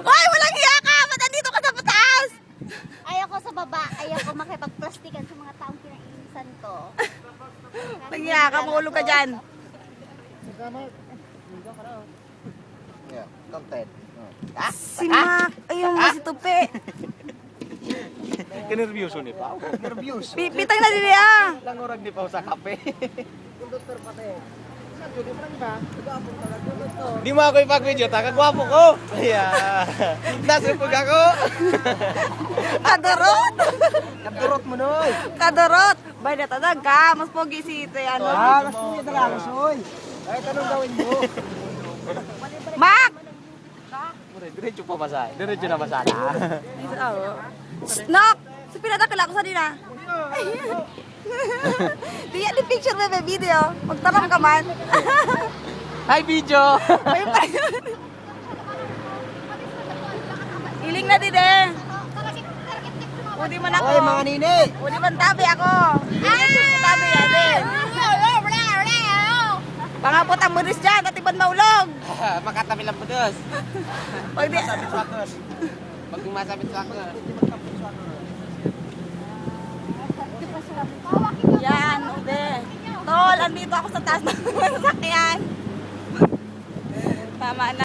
Hoy, walang hiya ka! Ba't andito ka sa pataas? Ayoko sa baba. Ayoko makipagplastikan sa mga taong pinainisan ko. Nanghiya ka, mahulog ka dyan. Yeah, content. Si Mac, ayun mo si Tupi. Kenervyoso ni pa. Nervyos. Pipitay na din niya. Lang orang di pa sa kape. Di mo ako ipag-video, kagwapo ko. Ayan. Nasipag ako. Kadurot. Kadurot mo noy. Kadurot. Bay, natadag ka. Mas pogi si ito yan. Mas puwi na lang, soy. Kahit anong gawin mo. Mac! Diretso pa masay. Diretso na masala. Nok! Si pinadakila ko sa nila. Di yan, di picture may video. Magtanong ka man. Hi, video. Iling na din eh. Udi man ako. Oy, mga nini. Udi man tabi ako. Iling tabi yan din. Pangapot ang muris dyan, at ibang maulog. Makatabi lang po dos. Pag di... Pag masabit sa akin. Yan, udi. Tol, andito ako sa taas ng sasakyan. Tama na.